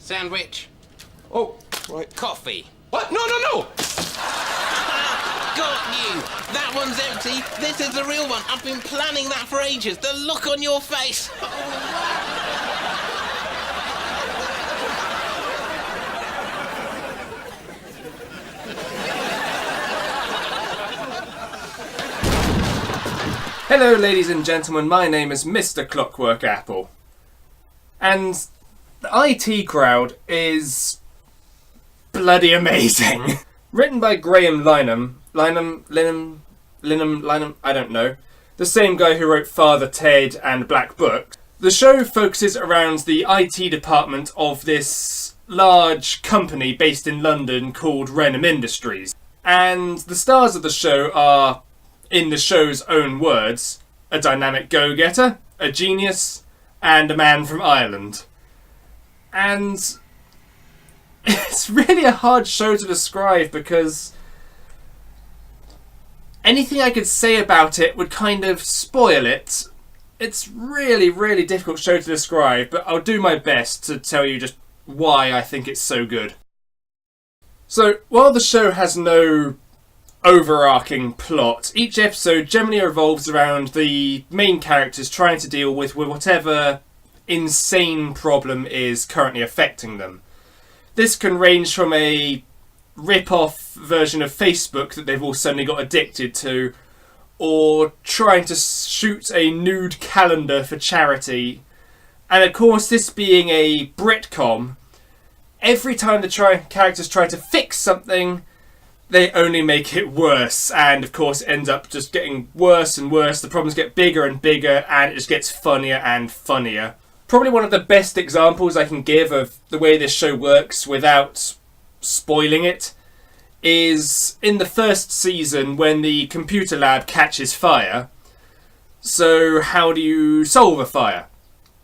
Sandwich. Oh, right. Coffee. What? No! Got you! That one's empty. This is the real one. I've been planning that for ages. The look on your face. Hello ladies and gentlemen, my name is Mr. Clockwork Apple. And the IT crowd is bloody amazing. Written by Graham Linehan, I don't know. The same guy who wrote Father Ted and Black Book. The show focuses around the IT department of this large company based in London called Renham Industries. And the stars of the show are, in the show's own words, a dynamic go-getter, a genius, and a man from Ireland. And it's really a hard show to describe because anything I could say about it would kind of spoil it. It's really, really difficult show to describe, but I'll do my best to tell you just why I think it's so good. So, while the show has no overarching plot, each episode generally revolves around the main characters trying to deal with whatever insane problem is currently affecting them. This can range from a rip-off version of Facebook that they've all suddenly got addicted to, or trying to shoot a nude calendar for charity. And of course, this being a Britcom, every time the characters try to fix something, they only make it worse, and of course ends up just getting worse and worse. The problems get bigger and bigger, and it just gets funnier and funnier. Probably one of the best examples I can give of the way this show works without spoiling it is in the first season when the computer lab catches fire. So how do you solve a fire?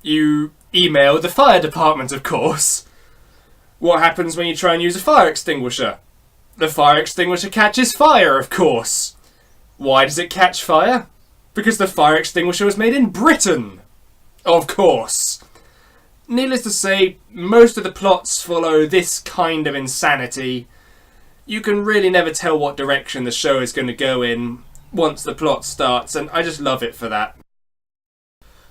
You email the fire department, of course. What happens when you try and use a fire extinguisher? The fire extinguisher catches fire, of course. Why does it catch fire? Because the fire extinguisher was made in Britain. Of course. Needless to say, most of the plots follow this kind of insanity. You can really never tell what direction the show is going to go in once the plot starts, and I just love it for that.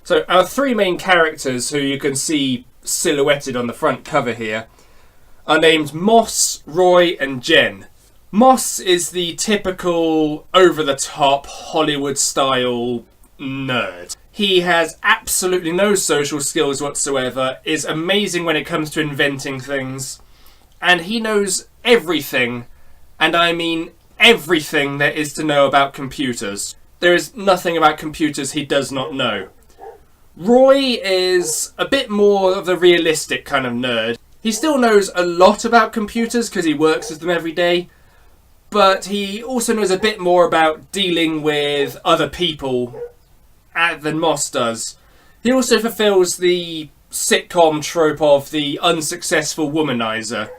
So, our three main characters, who you can see silhouetted on the front cover here, are named Moss, Roy and Jen. Moss is the typical over-the-top Hollywood-style nerd. He has absolutely no social skills whatsoever, is amazing when it comes to inventing things, and he knows everything, and I mean everything there is to know about computers. There is nothing about computers he does not know. Roy is a bit more of the realistic kind of nerd. He still knows a lot about computers because he works with them every day, but he also knows a bit more about dealing with other people than Moss does. He also fulfills the sitcom trope of the unsuccessful womanizer.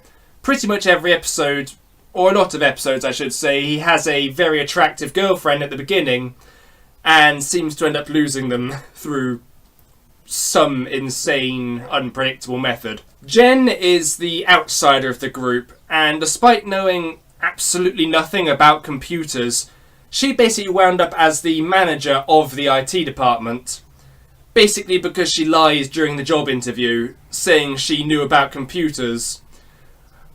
Pretty much every episode, or a lot of episodes I should say, he has a very attractive girlfriend at the beginning and seems to end up losing them through some insane, unpredictable method. Jen is the outsider of the group, and despite knowing absolutely nothing about computers, she basically wound up as the manager of the IT department. Basically because she lies during the job interview, saying she knew about computers.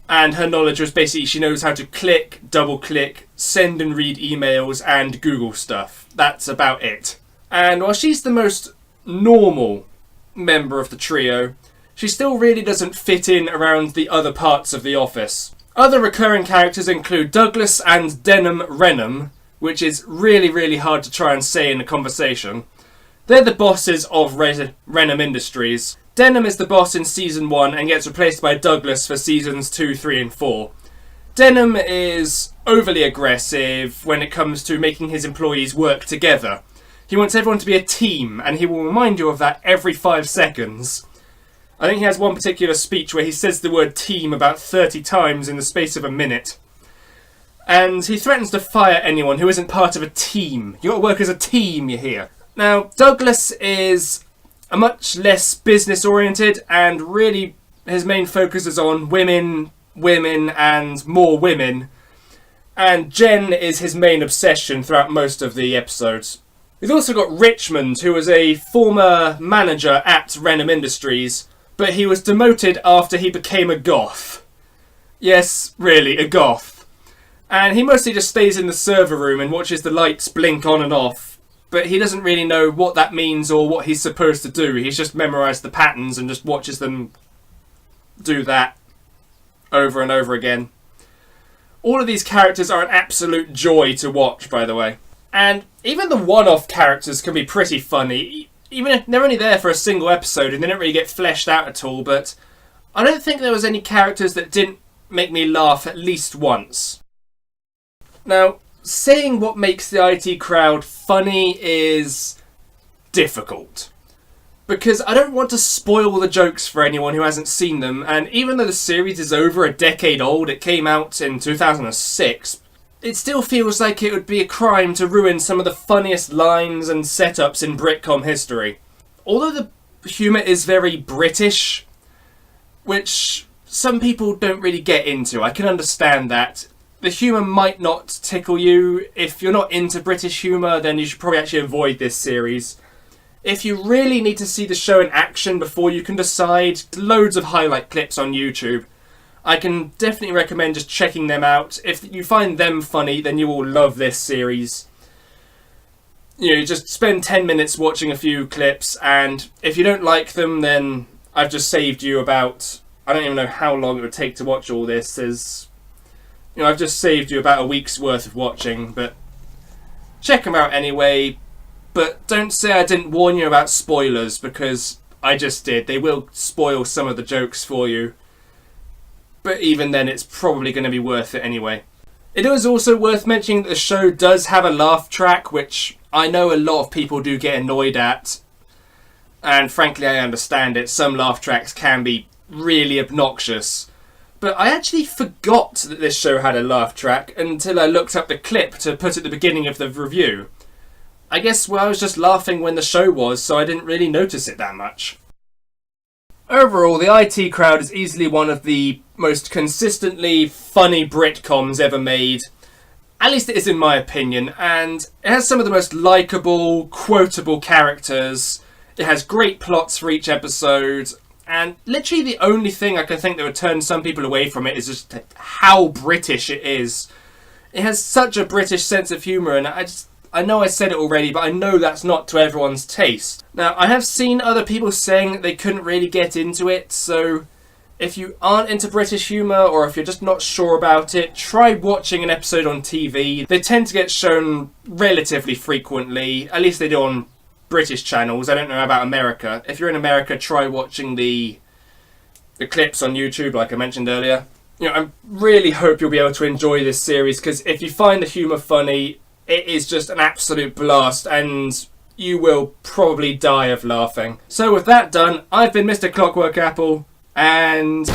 And her knowledge was basically she knows how to click, double click, send and read emails, and Google stuff. That's about it. And while she's the most normal member of the trio, she still really doesn't fit in around the other parts of the office. Other recurring characters include Douglas and Denham Renham, which is really, really hard to try and say in a conversation. They're the bosses of Renham Industries. Denham is the boss in Season 1 and gets replaced by Douglas for Seasons 2, 3 and 4. Denham is overly aggressive when it comes to making his employees work together. He wants everyone to be a team, and he will remind you of that every 5 seconds. I think he has one particular speech where he says the word team about 30 times in the space of a minute. And he threatens to fire anyone who isn't part of a team. You got to work as a team, you hear. Now, Douglas is a much less business-oriented and really His main focus is on women, and more women. And Jen is his main obsession throughout most of the episodes. We've also got Richmond, who was a former manager at Renham Industries, but he was demoted after he became a goth. Yes, really, a goth. And he mostly just stays in the server room and watches the lights blink on and off, but he doesn't really know what that means or what he's supposed to do. He's just memorised the patterns and just watches them do that over and over again. All of these characters are an absolute joy to watch, by the way. And even the one-off characters can be pretty funny, even if they're only there for a single episode and they don't really get fleshed out at all, but I don't think there was any characters that didn't make me laugh at least once. Now, saying what makes the IT crowd funny is difficult, because I don't want to spoil the jokes for anyone who hasn't seen them, and even though the series is over a decade old, it came out in 2006, it still feels like it would be a crime to ruin some of the funniest lines and setups in Britcom history. Although the humour is very British, which some people don't really get into, I can understand that. The humour might not tickle you. If you're not into British humour, then you should probably actually avoid this series. If you really need to see the show in action before you can decide, loads of highlight clips on YouTube. I can definitely recommend just checking them out. If you find them funny, then you will love this series. You know, just spend 10 minutes watching a few clips, and if you don't like them, then I've just saved you about... I don't even know how long it would take to watch all this. I've just saved you about a week's worth of watching, but check them out anyway. But don't say I didn't warn you about spoilers, because I just did. They will spoil some of the jokes for you. But even then, it's probably going to be worth it anyway. It is also worth mentioning that the show does have a laugh track, which I know a lot of people do get annoyed at. And frankly, I understand it. Some laugh tracks can be really obnoxious. But I actually forgot that this show had a laugh track until I looked up the clip to put at the beginning of the review. I guess I was just laughing when the show was, so I didn't really notice it that much. Overall, the IT crowd is easily one of the most consistently funny Britcoms ever made. At least it is in my opinion, and it has some of the most likeable, quotable characters. It has great plots for each episode, and literally the only thing I can think that would turn some people away from it is just how British it is. It has such a British sense of humour, and I know I said it already, but I know that's not to everyone's taste. Now, I have seen other people saying that they couldn't really get into it, so if you aren't into British humour, or if you're just not sure about it, try watching an episode on TV. They tend to get shown relatively frequently, at least they do on British channels. I don't know about America. If you're in America, try watching the clips on YouTube, like I mentioned earlier. I really hope you'll be able to enjoy this series, because if you find the humour funny, it is just an absolute blast, and you will probably die of laughing. So with that done, I've been Mr. Clockwork Apple, and...